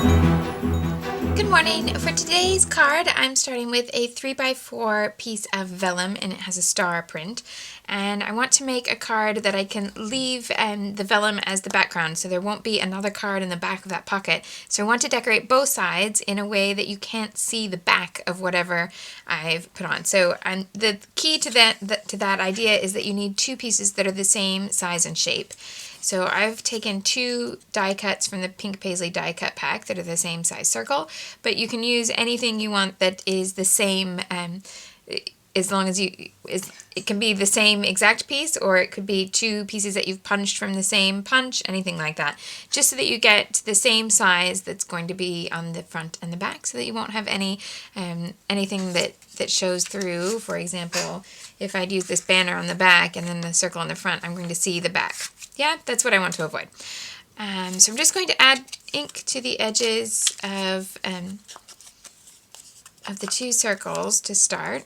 Good morning. For today's card, I'm starting with a 3x4 piece of vellum, and it has a star print. And I want to make a card that I can leave the vellum as the background, so there won't be another card in the back of that pocket. So I want to decorate both sides in a way that you can't see the back of whatever I've put on. So the key to that idea is that you need two pieces that are the same size and shape. So I've taken two die cuts from the Pink Paisley die cut pack that are the same size circle, but you can use anything you want that is the same, as long as it can be the same exact piece, or it could be two pieces that you've punched from the same punch, anything like that, just so that you get the same size that's going to be on the front and the back, so that you won't have anything that shows through. For example, if I'd use this banner on the back and then the circle on the front, I'm going to see the back. Yeah, that's what I want to avoid. So I'm just going to add ink to the edges of the two circles to start.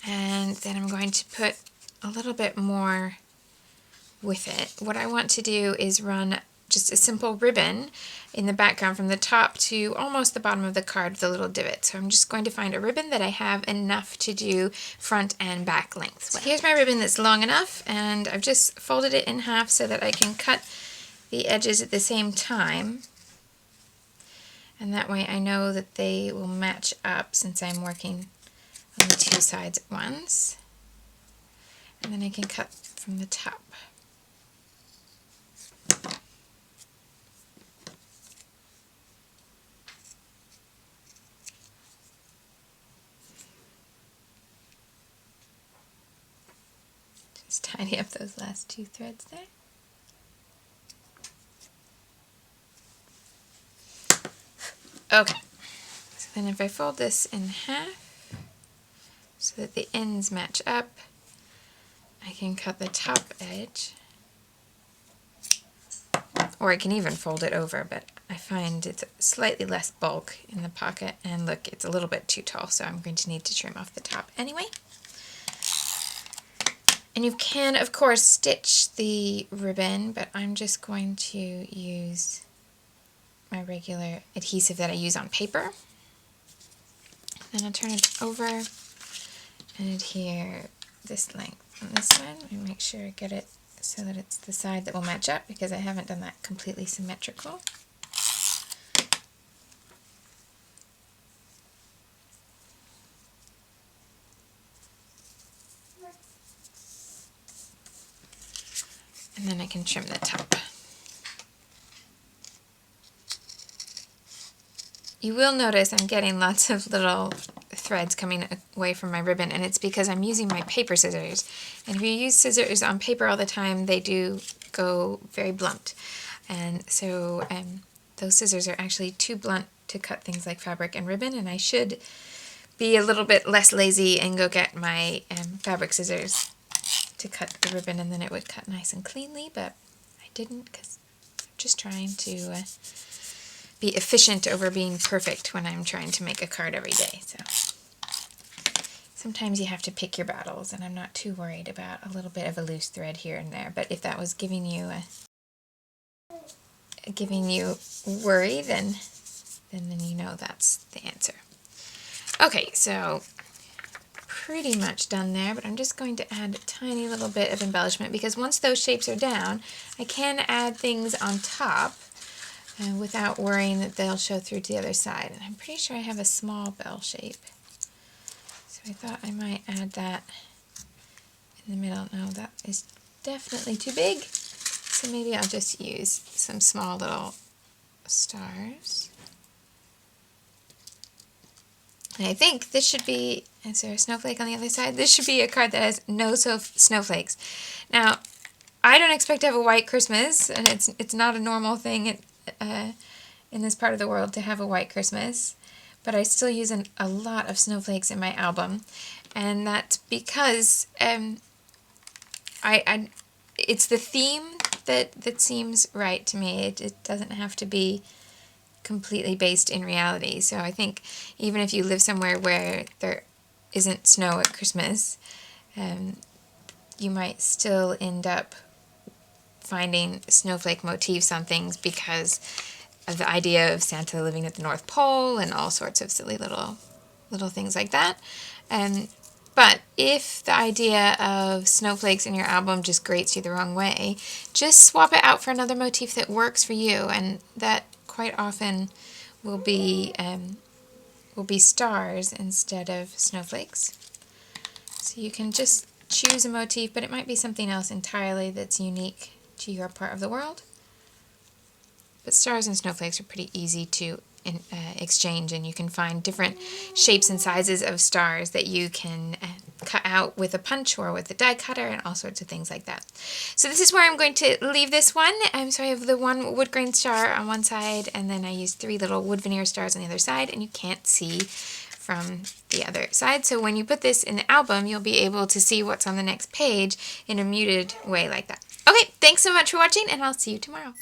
And then I'm going to put a little bit more with it. What I want to do is run just a simple ribbon in the background from the top to almost the bottom of the card with a little divot. So I'm just going to find a ribbon that I have enough to do front and back length. So here's my ribbon that's long enough, and I've just folded it in half so that I can cut the edges at the same time. And that way I know that they will match up since I'm working on the two sides at once. And then I can cut from the top. Just tidy up those last two threads there. Okay, so then if I fold this in half so that the ends match up, I can cut the top edge, or I can even fold it over, but I find it's slightly less bulk in the pocket, and look, it's a little bit too tall, so I'm going to need to trim off the top anyway. And you can, of course, stitch the ribbon, but I'm just going to use my regular adhesive that I use on paper. Then I'll turn it over and adhere this length on this one, and make sure I get it so that it's the side that will match up, because I haven't done that completely symmetrical. And then I can trim the top. You will notice I'm getting lots of little threads coming away from my ribbon, and it's because I'm using my paper scissors. And if you use scissors on paper all the time, they do go very blunt. And so those scissors are actually too blunt to cut things like fabric and ribbon, and I should be a little bit less lazy and go get my fabric scissors to cut the ribbon, and then it would cut nice and cleanly, but I didn't, because I'm just trying to be efficient over being perfect when I'm trying to make a card every day. So sometimes you have to pick your battles, and I'm not too worried about a little bit of a loose thread here and there. But if that was giving you worry, then you know that's the answer. Okay, so pretty much done there, but I'm just going to add a tiny little bit of embellishment, because once those shapes are down, I can add things on top without worrying that they'll show through to the other side. And I'm pretty sure I have a small bell shape, so I thought I might add that in the middle. No, that is definitely too big, so maybe I'll just use some small little stars. And I think this should be, is there a snowflake on the other side? This should be a card that has no snowflakes. Now, I don't expect to have a white Christmas, and it's not a normal thing in this part of the world to have a white Christmas, but I still use a lot of snowflakes in my album, and that's because it's the theme that seems right to me. It doesn't have to be completely based in reality. So I think even if you live somewhere where there isn't snow at Christmas, you might still end up finding snowflake motifs on things because of the idea of Santa living at the North Pole and all sorts of silly little things like that. But if the idea of snowflakes in your album just grates you the wrong way, just swap it out for another motif that works for you, and that quite often will be stars instead of snowflakes. So you can just choose a motif, but it might be something else entirely that's unique to your part of the world. But stars and snowflakes are pretty easy to exchange, and you can find different shapes and sizes of stars that you can cut out with a punch or with a die cutter and all sorts of things like that. So this is where I'm going to leave this one. So I have the one wood grain star on one side, and then I used 3 little wood veneer stars on the other side, and you can't see from the other side. So when you put this in the album, you'll be able to see what's on the next page in a muted way like that. Okay, thanks so much for watching, and I'll see you tomorrow.